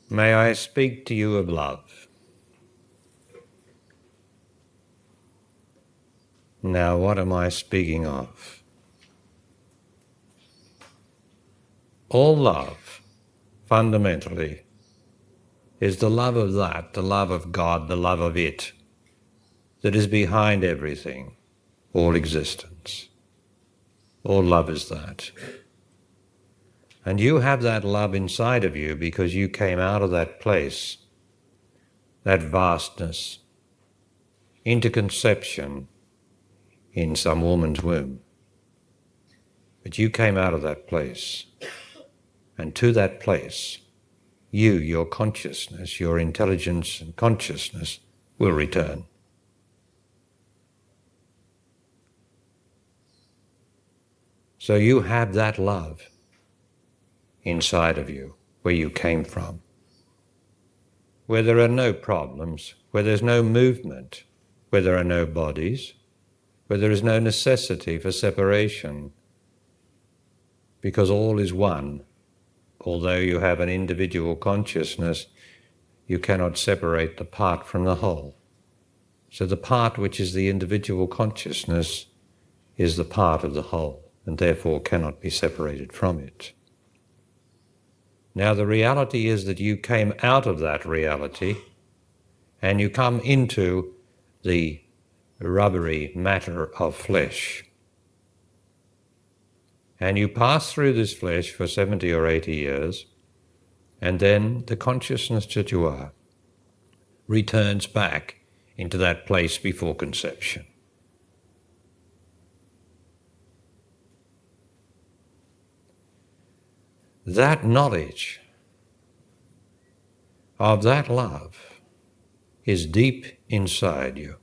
May I speak to you of love? Now, what am I speaking of? All love, fundamentally, is the love of that, the love of God, the love of it, that is behind everything, all existence. All love is that. And you have that love inside of you because you came out of that place, that vastness, into conception in some woman's womb. But you came out of that place, and to that place, you, your consciousness, your intelligence and consciousness will return. So you have that love inside of you, where you came from, where there are no problems, where there's no movement, where there are no bodies, where there is no necessity for separation, because all is one. Although you have an individual consciousness, you cannot separate the part from the whole. So the part which is the individual consciousness is the part of the whole, and therefore cannot be separated from it. Now the reality is that you came out of that reality and you come into the rubbery matter of flesh. And you pass through this flesh for 70 or 80 years, and then the consciousness that you are returns back into that place before conception. That knowledge of that love is deep inside you,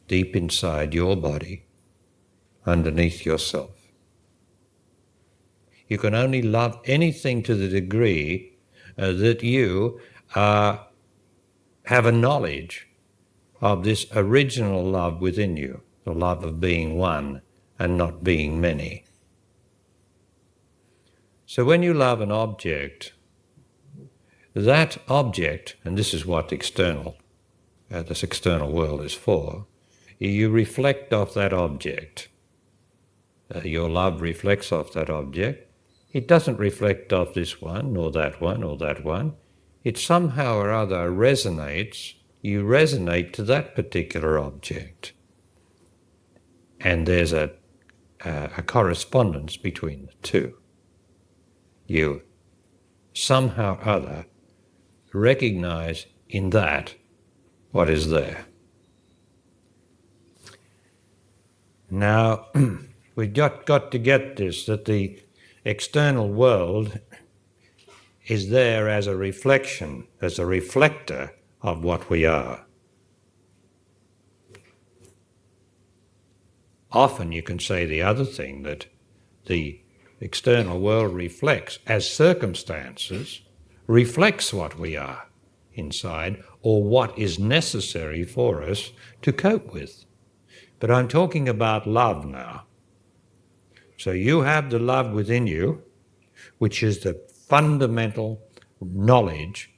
deep inside your body, underneath yourself. You can only love anything to the degree that you have a knowledge of this original love within you, the love of being one and not being many. So when you love an object, that object, and this is what this external world is for, you reflect off that object. Your love reflects off that object. It doesn't reflect off this one, or that one, or that one. It somehow or other resonates. You resonate to that particular object. And there's a correspondence between the two. You somehow or other recognize in that what is there. Now, we've got to get this, that the external world is there as a reflection, as a reflector of what we are. Often you can say the other thing, that the external world reflects, as circumstances, reflects what we are inside, or what is necessary for us to cope with. But I'm talking about love now. So you have the love within you, which is the fundamental knowledge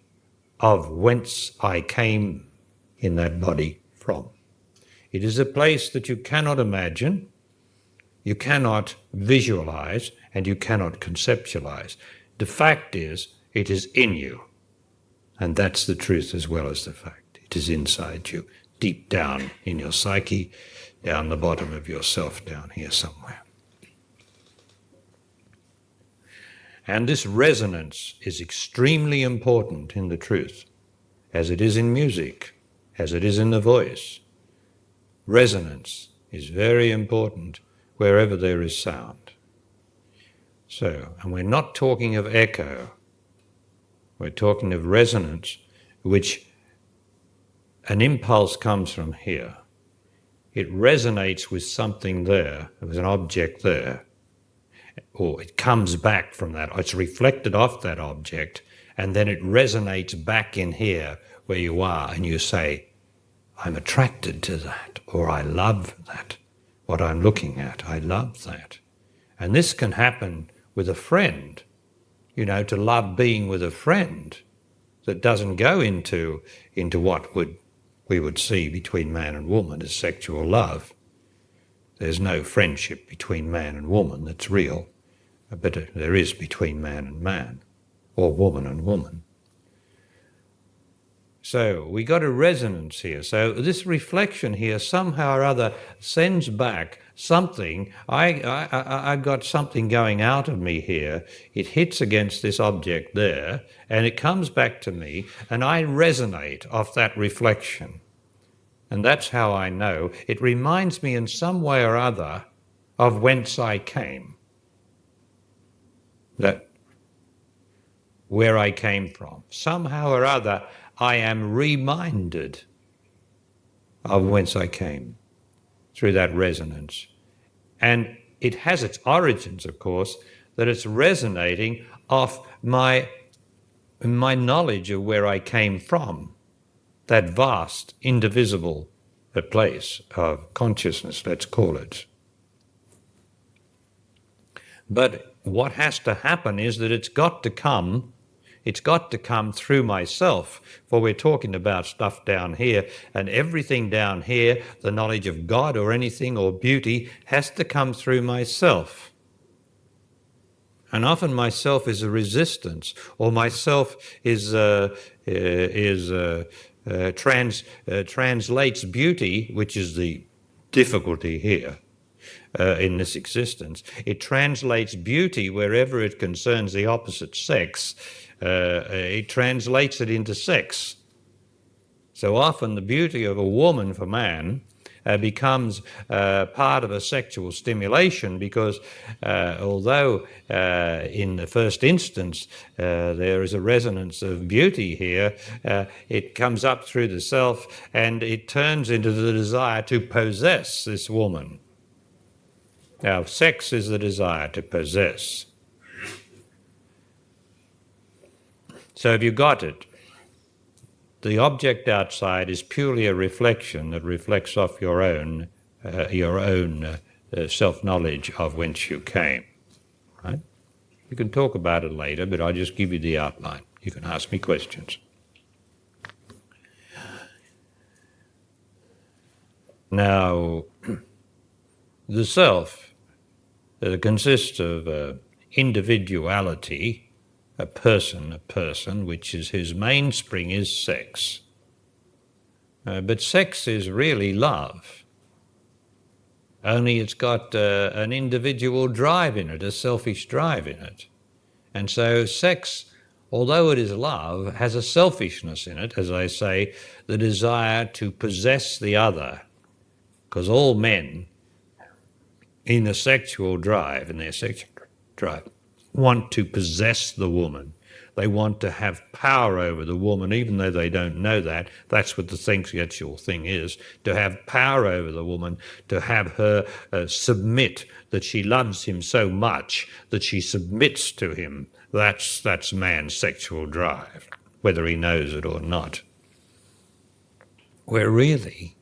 of whence I came in that body from. It is a place that you cannot imagine, you cannot visualize, and you cannot conceptualize. The fact is, it is in you. And that's the truth as well as the fact. It is inside you, deep down in your psyche, down the bottom of yourself, down here somewhere. And this resonance is extremely important in the truth, as it is in music, as it is in the voice. Resonance is very important wherever there is sound. So, and we're not talking of echo, we're talking of resonance, which an impulse comes from here. It resonates with something there, there's an object there, or it comes back from that, it's reflected off that object, and then it resonates back in here where you are, and you say, I'm attracted to that, or I love that, what I'm looking at, I love that. And this can happen with a friend. You know, to love being with a friend that doesn't go into what we would see between man and woman as sexual love. There's no friendship between man and woman that's real, but there is between man and man, or woman and woman. So we got a resonance here. So this reflection here somehow or other sends back something. I've got something going out of me here. It hits against this object there, and it comes back to me, and I resonate off that reflection. And that's how I know. It reminds me in some way or other of whence I came. That where I came from. Somehow or other, I am reminded of whence I came through that resonance. And it has its origins, of course, that it's resonating off my knowledge of where I came from, that vast, indivisible place of consciousness, let's call it. But what has to happen is that it's got to come through myself, for we're talking about stuff down here, and everything down here, the knowledge of God or anything or beauty, has to come through myself. And often myself is a resistance, or myself translates beauty, which is the difficulty here. In this existence, it translates beauty wherever it concerns the opposite sex. It translates it into sex. So often the beauty of a woman for man becomes part of a sexual stimulation, because although in the first instance there is a resonance of beauty here, it comes up through the self and it turns into the desire to possess this woman. Now, sex is the desire to possess. So have you got it? The object outside is purely a reflection that reflects off your own self-knowledge of whence you came. Right? You can talk about it later, but I'll just give you the outline. You can ask me questions. Now, the self consists of individuality, a person, which is whose mainspring is sex. But sex is really love. Only it's got an individual drive in it, a selfish drive in it. And so sex, although it is love, has a selfishness in it, as I say, the desire to possess the other. Because all men in their sexual drive, want to possess the woman. They want to have power over the woman, even though they don't know that. That's what the sexual thing is, to have power over the woman, to have her submit, that she loves him so much that she submits to him. That's man's sexual drive, whether he knows it or not. Where really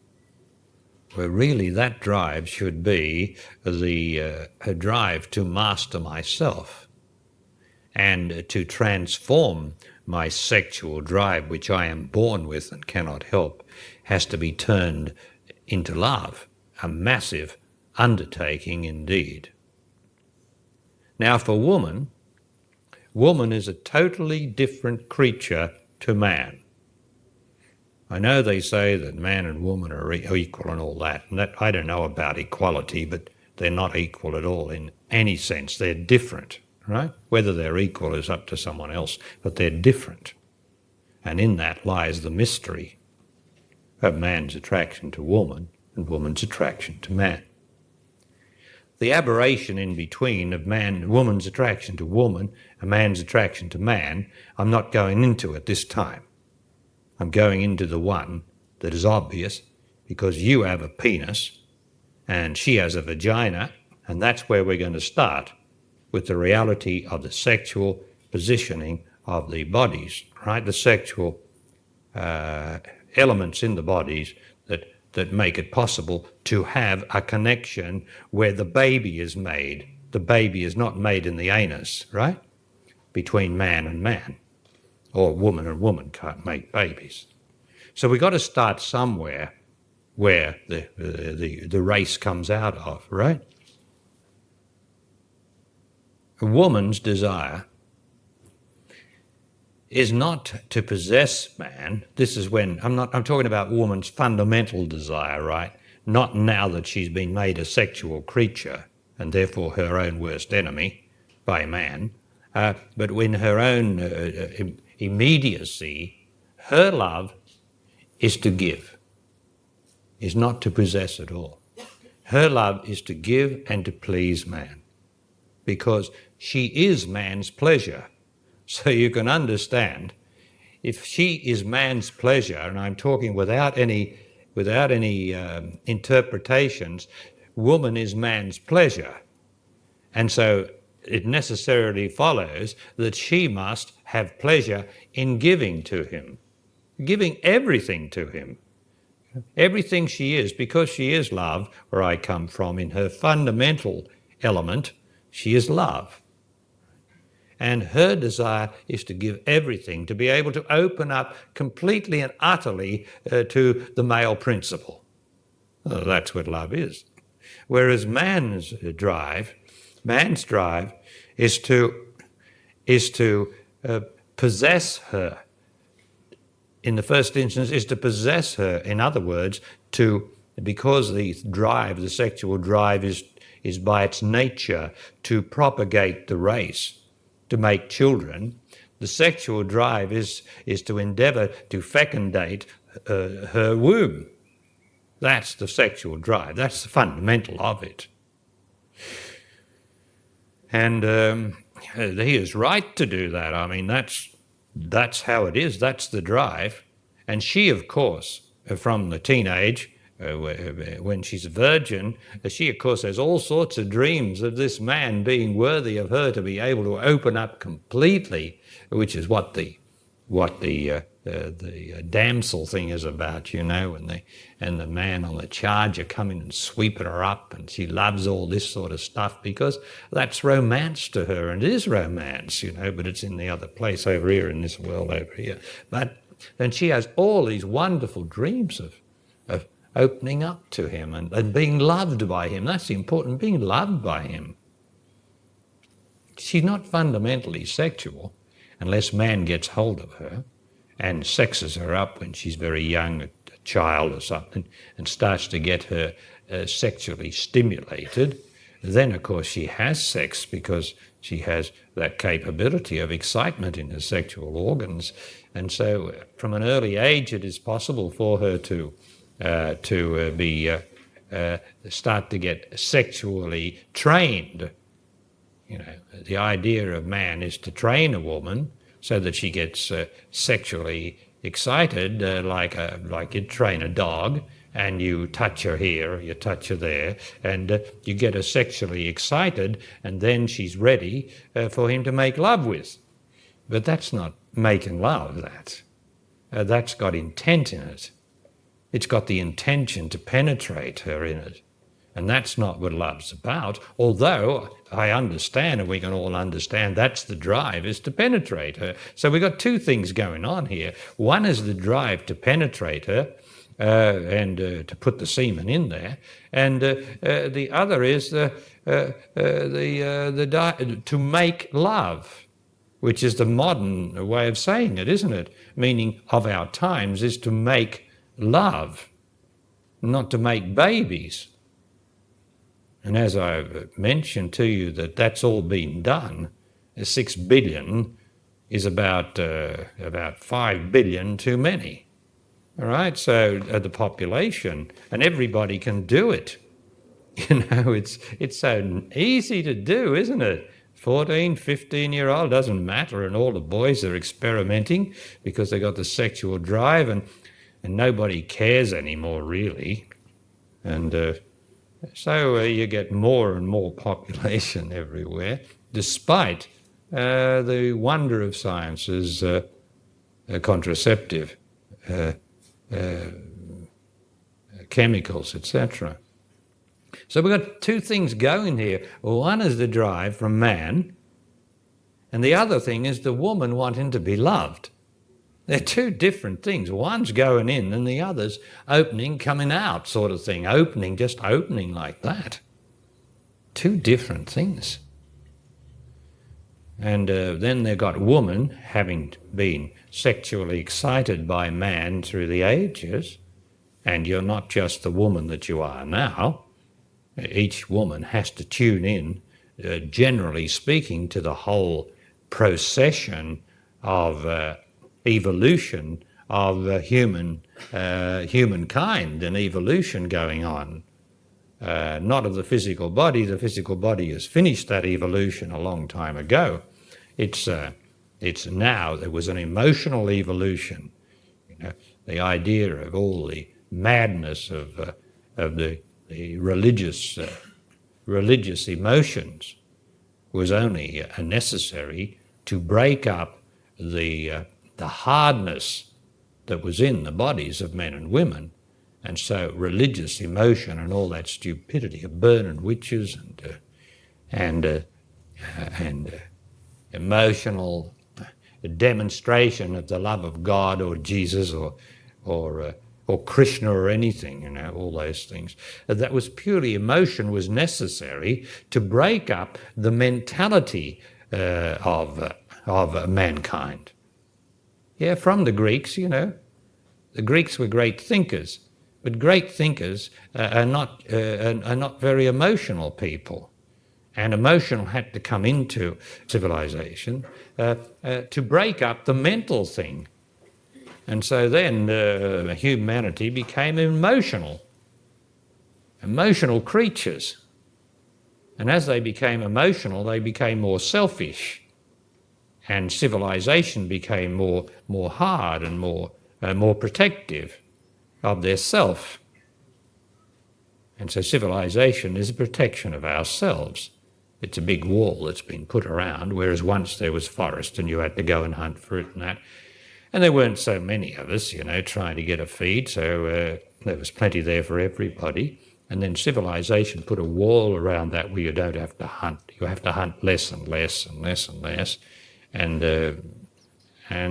that drive should be the drive to master myself and to transform my sexual drive, which I am born with and cannot help, has to be turned into love, a massive undertaking indeed. Now for woman is a totally different creature to man. I know they say that man and woman are equal and all that, and that I don't know about equality, but they're not equal at all in any sense. They're different, right? Whether they're equal is up to someone else, but they're different. And in that lies the mystery of man's attraction to woman and woman's attraction to man. The aberration in between of woman's attraction to woman and man's attraction to man, I'm not going into at this time. I'm going into the one that is obvious, because you have a penis and she has a vagina, and that's where we're going to start with the reality of the sexual positioning of the bodies, right? The sexual elements in the bodies that make it possible to have a connection where the baby is made. The baby is not made in the anus, right? Between man and man. or woman and woman can't make babies. So we've got to start somewhere where the race comes out of, right? A woman's desire is not to possess man. This is when, I'm talking about woman's fundamental desire, right? Not now that she's been made a sexual creature and therefore her own worst enemy by man, but when her own immediacy, her love is to give, is not to possess at all. Her love is to give and to please man, because she is man's pleasure. So you can understand, if she is man's pleasure, and I'm talking without any interpretations, woman is man's pleasure. And so it necessarily follows that she must have pleasure in giving to him, giving everything to him. Everything she is, because she is love, where I come from, in her fundamental element, she is love. And her desire is to give everything, to be able to open up completely and utterly to the male principle. Well, that's what love is. Whereas man's drive is to possess her. In the first instance, is to possess her. In other words, because the sexual drive is by its nature to propagate the race, to make children, the sexual drive is to endeavour to fecundate her womb. That's the sexual drive. That's the fundamental of it. And he is right to do that. I mean, that's how it is. That's the drive. And she, of course, from the teenage, when she's a virgin, she, of course, has all sorts of dreams of this man being worthy of her to be able to open up completely, which is what the damsel thing is about, you know, and the man on the charger coming and sweeping her up, and she loves all this sort of stuff because that's romance to her, and it is romance, you know, but it's in the other place over here, in this world over here. But then she has all these wonderful dreams of opening up to him and being loved by him. That's the important, being loved by him. She's not fundamentally sexual unless man gets hold of her and sexes her up when she's very young, a child or something, and starts to get her sexually stimulated. Then, of course, she has sex because she has that capability of excitement in her sexual organs. And so from an early age, it is possible for her to start to get sexually trained. You know, the idea of man is to train a woman so that she gets sexually excited, like you train a dog, and you touch her here, you touch her there, and you get her sexually excited, and then she's ready for him to make love with. But that's not making love, that's got intent in it. It's got the intention to penetrate her in it. And that's not what love's about, although I understand, and we can all understand, that's the drive, is to penetrate her. So we've got two things going on here. One is the drive to penetrate her and to put the semen in there, and the other is to make love, which is the modern way of saying it, isn't it? Meaning of our times is to make love, not to make babies. And as I've mentioned to you that's all been done, 6 billion is about 5 billion too many. All right, so the population, and everybody can do it. You know, it's so easy to do, isn't it? 14, 15-year-old, doesn't matter, and all the boys are experimenting because they got the sexual drive, and nobody cares anymore, really. And so you get more and more population everywhere, despite the wonder of science's contraceptive chemicals, etc. So we've got two things going here. One is the drive from man, and the other thing is the woman wanting to be loved. They're two different things. One's going in and the other's opening, coming out sort of thing. Opening, just opening like that. Two different things. And then they've got woman, having been sexually excited by man through the ages, and you're not just the woman that you are now. Each woman has to tune in, generally speaking, to the whole procession of evolution of humankind and evolution going on. Not of the physical body. The physical body has finished that evolution a long time ago. It's now, there was an emotional evolution. The idea of all the madness of the religious emotions was only necessary to break up the hardness that was in the bodies of men and women. And so religious emotion and all that stupidity of burning witches and emotional demonstration of the love of God or Jesus or Krishna or anything, all those things. That was purely emotion was necessary to break up the mentality of mankind. Yeah, from the Greeks, the Greeks were great thinkers, but great thinkers are not very emotional people. And emotional had to come into civilization to break up the mental thing. And so then humanity became emotional creatures. And as they became emotional, they became more selfish. And civilization became more hard and more protective of their self. And so civilization is a protection of ourselves. It's a big wall that's been put around, whereas once there was forest and you had to go and hunt for it and that. And there weren't so many of us, trying to get a feed, so there was plenty there for everybody. And then civilization put a wall around that where you don't have to hunt. You have to hunt less and less and less and less. And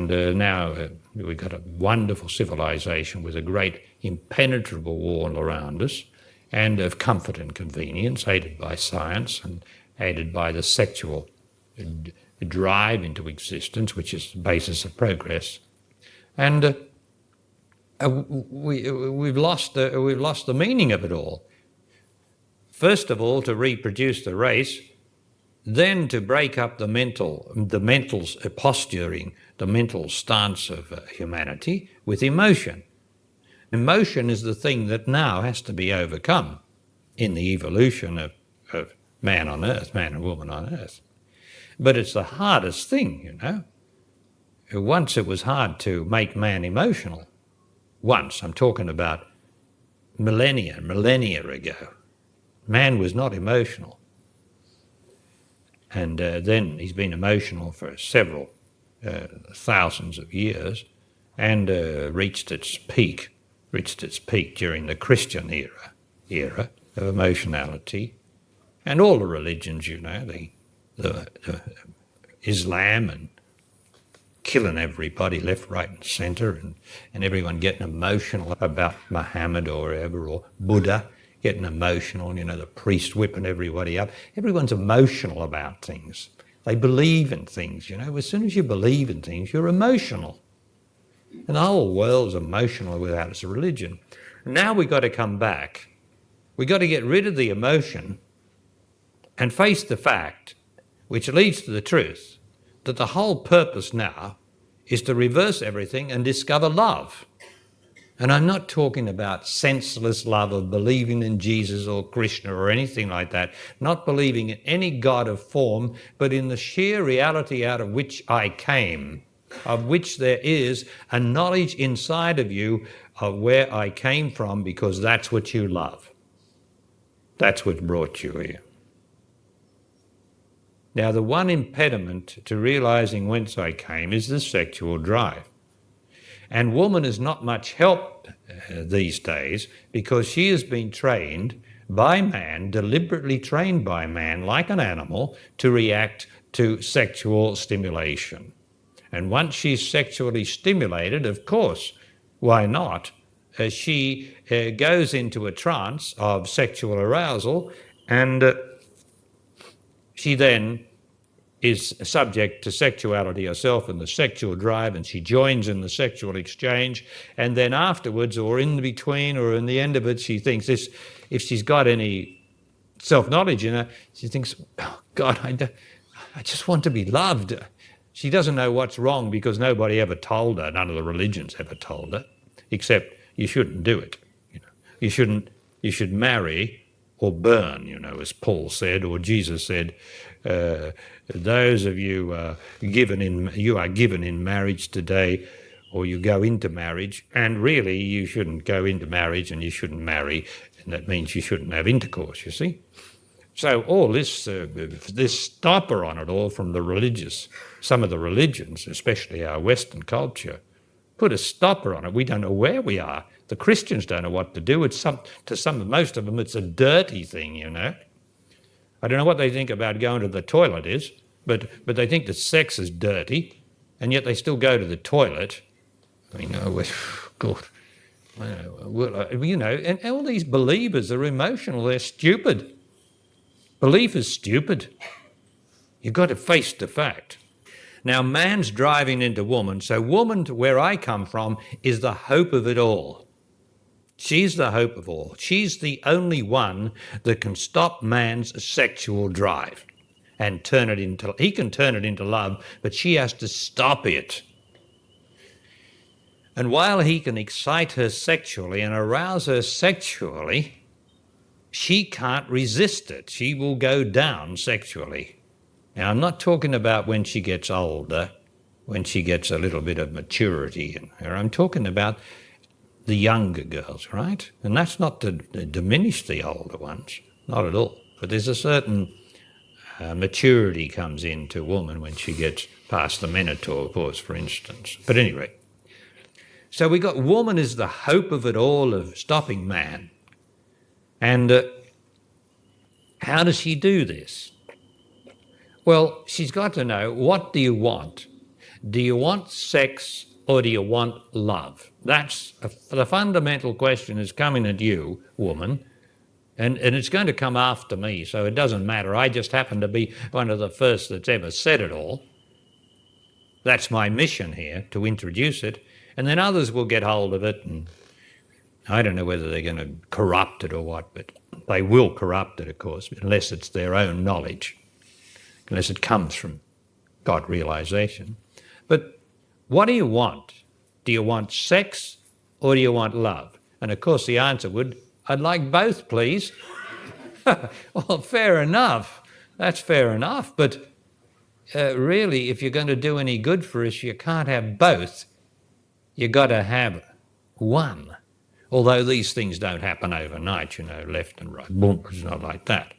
now we've got a wonderful civilization with a great impenetrable wall around us, and of comfort and convenience, aided by science and aided by the sexual drive into existence, which is the basis of progress. And we've lost the meaning of it all. First of all, to reproduce the race, then to break up the mental posturing, the mental stance of humanity with emotion. Emotion is the thing that now has to be overcome in the evolution of man on earth, man and woman on earth. But it's the hardest thing, Once it was hard to make man emotional. Once, I'm talking about millennia ago. Man was not emotional. And then he's been emotional for several thousands of years and reached its peak during the Christian era of emotionality. And all the religions, the Islam and killing everybody left, right and centre, and everyone getting emotional about Muhammad or whoever, or Buddha getting emotional, the priest whipping everybody up. Everyone's emotional about things. They believe in things, As soon as you believe in things, you're emotional. And the whole world's emotional without its religion. Now we've got to come back. We've got to get rid of the emotion and face the fact, which leads to the truth, that the whole purpose now is to reverse everything and discover love. And I'm not talking about senseless love of believing in Jesus or Krishna or anything like that, not believing in any God of form, but in the sheer reality out of which I came, of which there is a knowledge inside of you of where I came from, because that's what you love. That's what brought you here. Now, the one impediment to realizing whence I came is the sexual drive. And woman is not much help these days, because she has been trained by man, deliberately trained by man like an animal, to react to sexual stimulation. And once she's sexually stimulated, of course, why not? She goes into a trance of sexual arousal, and she then is subject to sexuality herself and the sexual drive, and she joins in the sexual exchange, and then afterwards, or in between, or in the end of it, she thinks this, if she's got any self-knowledge in her, she thinks, oh God, I just want to be loved. She doesn't know what's wrong because nobody ever told her, none of the religions ever told her, except you shouldn't do it. You should marry or burn, as Paul said, or Jesus said, those of you you are given in marriage today, or you go into marriage, and really you shouldn't go into marriage and you shouldn't marry, and that means you shouldn't have intercourse, you see. So all this stopper on it all from some of the religions, especially our Western culture, put a stopper on it. We don't know where we are. The Christians don't know what to do. Most of them, it's a dirty thing, I don't know what they think about going to the toilet is, but they think that sex is dirty, and yet they still go to the toilet. I mean, God, and all these believers are emotional. They're stupid. Belief is stupid. You've got to face the fact. Now, man's driving into woman, so woman, where I come from, is the hope of it all. She's the hope of all. She's the only one that can stop man's sexual drive and he can turn it into love, but she has to stop it. And while he can excite her sexually and arouse her sexually, she can't resist it. She will go down sexually. Now, I'm not talking about when she gets older, when she gets a little bit of maturity in her. I'm talking about the younger girls, right? And that's not to diminish the older ones, not at all. But there's a certain maturity comes into a woman when she gets past the menopause, for instance. But anyway, so we got woman is the hope of it all, of stopping man. And how does she do this? Well, she's got to know, what do you want? Do you want sex or do you want love? That's the fundamental question is coming at you, woman, and it's going to come after me, so it doesn't matter. I just happen to be one of the first that's ever said it all. That's my mission here, to introduce it, and then others will get hold of it, and I don't know whether they're going to corrupt it or what, but they will corrupt it, of course, unless it's their own knowledge, unless it comes from God realization. But what do you want? Do you want sex or do you want love? And of course the answer would, I'd like both, please. Well, fair enough. That's fair enough. But really, if you're going to do any good for us, you can't have both. You've got to have one. Although these things don't happen overnight, left and right. Boom, it's not like that.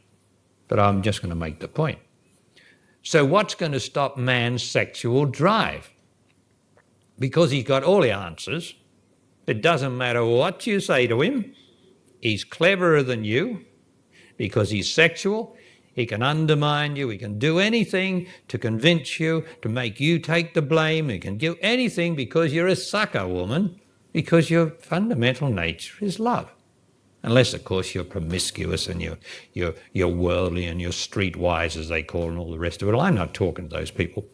But I'm just going to make the point. So what's going to stop man's sexual drive? Because he's got all the answers. It doesn't matter what you say to him. He's cleverer than you because he's sexual. He can undermine you. He can do anything to convince you, to make you take the blame. He can do anything because you're a sucker, woman, because your fundamental nature is love. Unless, of course, you're promiscuous and you're worldly and you're streetwise, as they call, and all the rest of it. Well, I'm not talking to those people.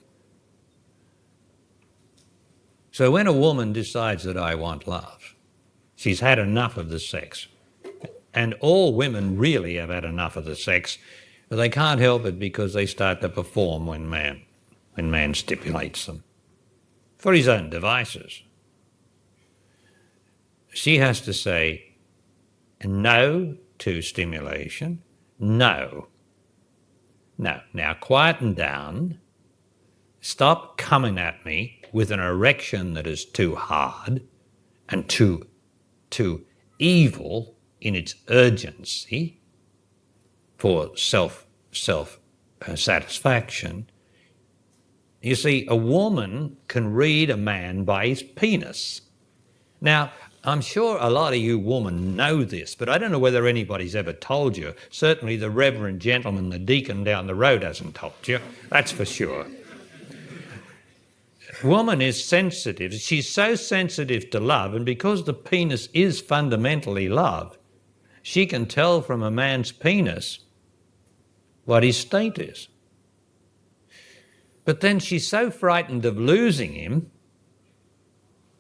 So when a woman decides that I want love, she's had enough of the sex. And all women really have had enough of the sex, but they can't help it because they start to perform when man stipulates them for his own devices. She has to say no to stimulation, no. No, now quieten down, stop coming at me with an erection that is too hard and too evil in its urgency for self-satisfaction. You see, a woman can read a man by his penis. Now, I'm sure a lot of you women know this, but I don't know whether anybody's ever told you. Certainly the reverend gentleman, the deacon down the road hasn't told you, that's for sure. Woman is sensitive. She's so sensitive to love, and because the penis is fundamentally love, she can tell from a man's penis what his state is. But then she's so frightened of losing him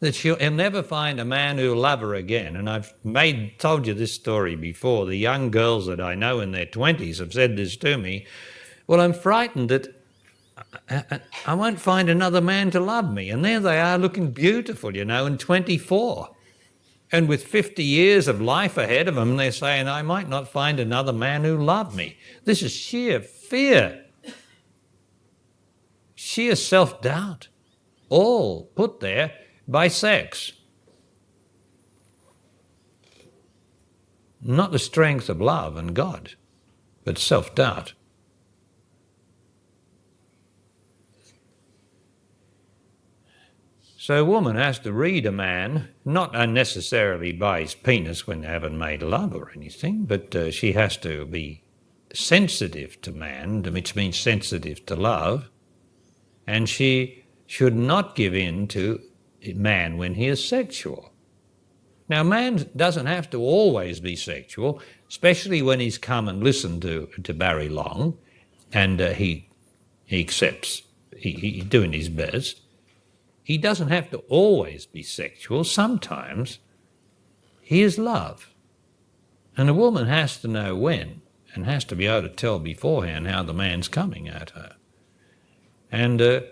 that he'll never find a man who'll love her again. And I've told you this story before. The young girls that I know in their 20s have said this to me. Well, I'm frightened that I won't find another man to love me. And there they are looking beautiful, and 24. And with 50 years of life ahead of them, they're saying, I might not find another man who loved me. This is sheer fear, sheer self-doubt, all put there by sex. Not the strength of love and God, but self-doubt. So a woman has to read a man, not unnecessarily by his penis when they haven't made love or anything, but she has to be sensitive to man, which means sensitive to love, and she should not give in to man when he is sexual. Now, man doesn't have to always be sexual, especially when he's come and listened to Barry Long, and he accepts, he's doing his best. He doesn't have to always be sexual. Sometimes he is love. And a woman has to know when, and has to be able to tell beforehand how the man's coming at her. And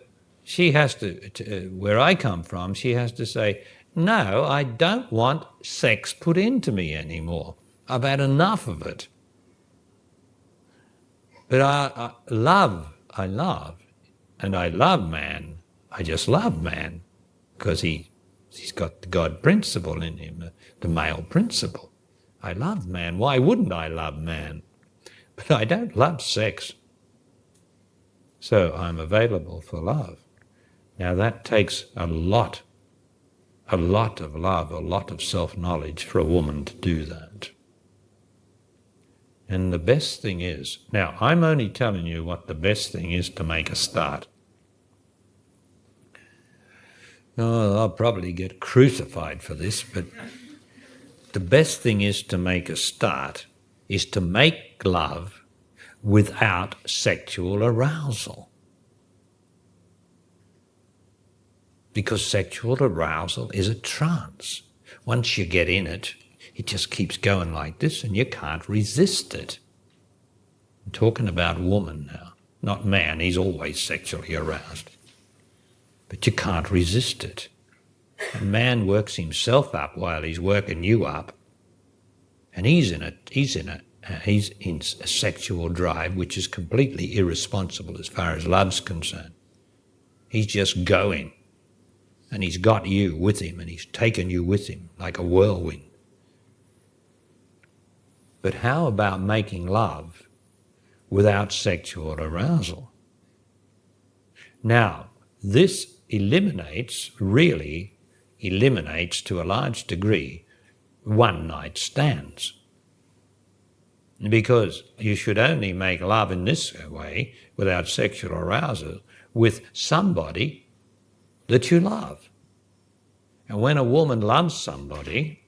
she has to, where I come from, she has to say, no, I don't want sex put into me anymore. I've had enough of it. But I love, and I love man. I just love man because he's got the God principle in him, the male principle. I love man. Why wouldn't I love man? But I don't love sex. So I'm available for love. Now that takes a lot of love, a lot of self-knowledge for a woman to do that. And the best thing is, now I'm only telling you what the best thing is to make a start. Oh, I'll probably get crucified for this, but the best thing is to make a start, is to make love without sexual arousal. Because sexual arousal is a trance. Once you get in it, it just keeps going like this and you can't resist it. I'm talking about woman now, not man. He's always sexually aroused. But you can't resist it. A man works himself up while he's working you up, and he's in a sexual drive which is completely irresponsible as far as love's concerned. He's just going, and he's got you with him, and he's taken you with him like a whirlwind. But how about making love without sexual arousal? Now, this really eliminates to a large degree one-night stands. Because you should only make love in this way, without sexual arousal, with somebody that you love. And when a woman loves somebody,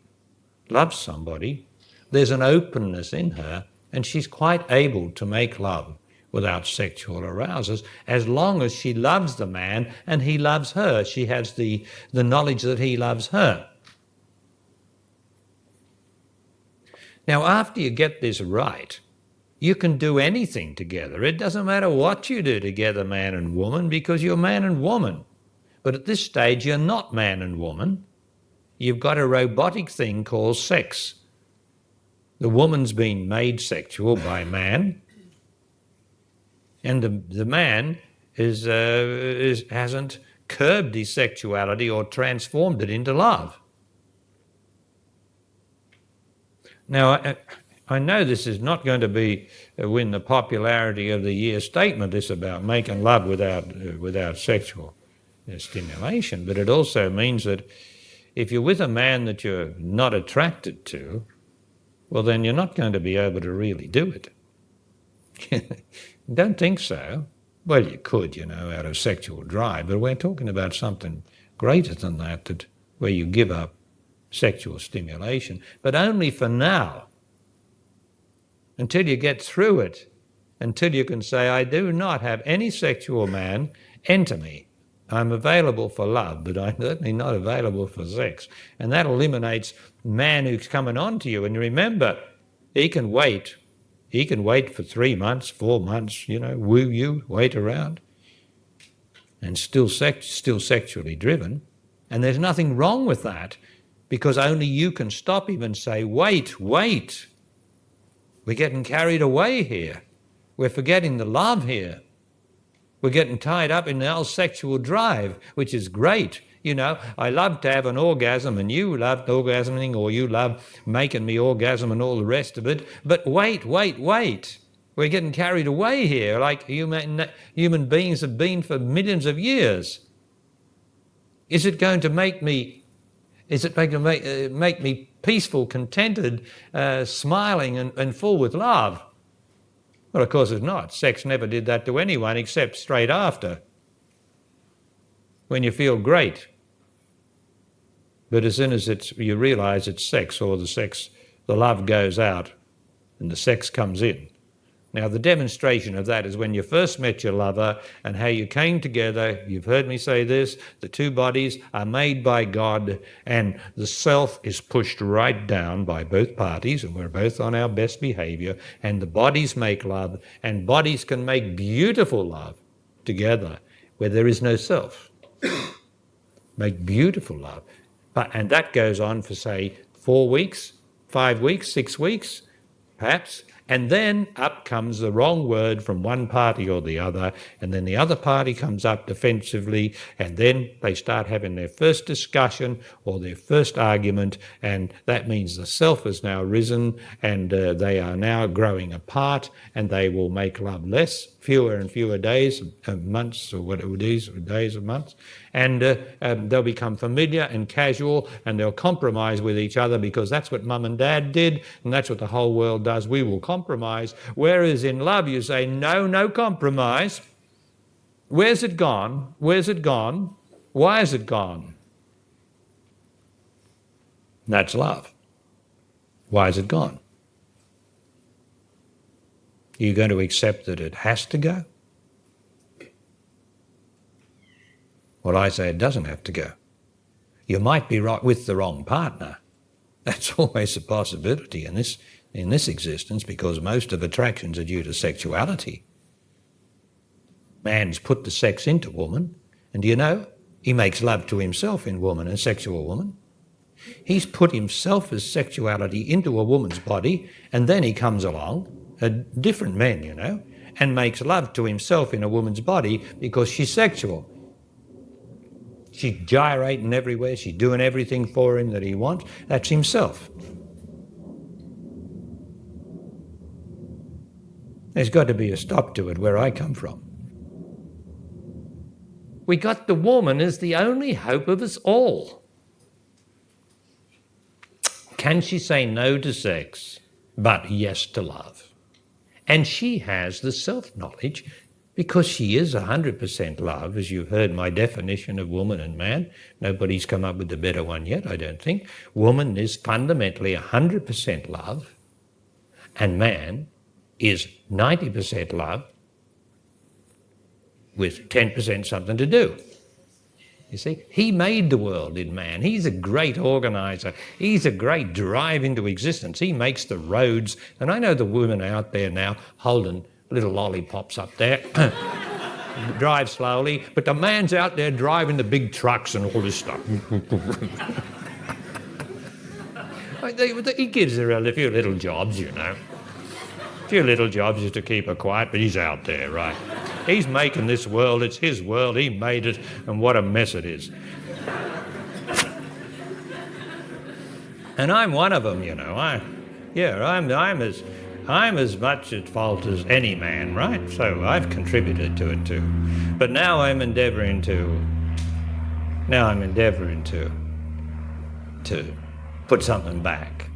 there's an openness in her, and she's quite able to make love without sexual arousals, as long as she loves the man and he loves her. She has the knowledge that he loves her. Now, after you get this right, you can do anything together. It doesn't matter what you do together, man and woman, because you're man and woman. But at this stage, you're not man and woman. You've got a robotic thing called sex. The woman's been made sexual by man, and the man hasn't curbed his sexuality or transformed it into love. Now, I know this is not going to win the popularity of the year statement, this about making love without sexual stimulation, but it also means that if you're with a man that you're not attracted to, well, then you're not going to be able to really do it. Don't think so. Well, you could, out of sexual drive, but we're talking about something greater than that where you give up sexual stimulation, but only for now, until you get through it, until you can say, I do not have any sexual man enter me. I'm available for love, but I'm certainly not available for sex. And that eliminates man who's coming on to you. And remember, he can wait. He can wait for 3 months, 4 months, woo you, wait around, and still sexually driven. And there's nothing wrong with that, because only you can stop him and say, wait. We're getting carried away here. We're forgetting the love here. We're getting tied up in our sexual drive, which is great. I love to have an orgasm, and you love orgasming, or you love making me orgasm and all the rest of it. But wait. We're getting carried away here like human beings have been for millions of years. Is it going to make me peaceful, contented, smiling and full with love? Well, of course it's not. Sex never did that to anyone except straight after, when you feel great. But as soon as you realise it's sex, or the love goes out and the sex comes in. Now, the demonstration of that is when you first met your lover and how you came together. You've heard me say this, the two bodies are made by God, and the self is pushed right down by both parties, and we're both on our best behaviour, and the bodies make love, and bodies can make beautiful love together where there is no self. Make beautiful love. And that goes on for, say, 4 weeks, 5 weeks, 6 weeks, perhaps. And then up comes the wrong word from one party or the other, and then the other party comes up defensively, and then they start having their first discussion or their first argument, and that means the self has now risen, and they are now growing apart, and they will make love less, fewer and fewer days, months, or whatever it is, or days or months, and they'll become familiar and casual, and they'll compromise with each other, because that's what mum and dad did, and that's what the whole world does. We will compromise. Whereas in love you say, no compromise. Where's it gone? Where's it gone? Why is it gone? That's love. Why is it gone? Are you going to accept that it has to go? Well, I say it doesn't have to go. You might be right with the wrong partner. That's always a possibility in this existence, because most of attractions are due to sexuality. Man's put the sex into woman, and he makes love to himself in woman, a sexual woman. He's put himself as sexuality into a woman's body, and then he comes along, a different man, and makes love to himself in a woman's body because she's sexual. She's gyrating everywhere, she's doing everything for him that he wants. That's himself. There's got to be a stop to it where I come from. We got the woman as the only hope of us all. Can she say no to sex, but yes to love? And she has the self-knowledge, because she is 100% love, as you've heard my definition of woman and man. Nobody's come up with a better one yet, I don't think. Woman is fundamentally 100% love, and man is 90% love with 10% something to do. You see, he made the world in man. He's a great organiser. He's a great drive into existence. He makes the roads. And I know the women out there now holding little lollipops up there, drive slowly, but the man's out there driving the big trucks and all this stuff. He gives her a few little jobs, A few little jobs just to keep her quiet, but he's out there, right? He's making this world. It's his world. He made it, and what a mess it is. And I'm one of them, I'm as much at fault as any man, right? So I've contributed to it too. But now I'm endeavouring to put something back.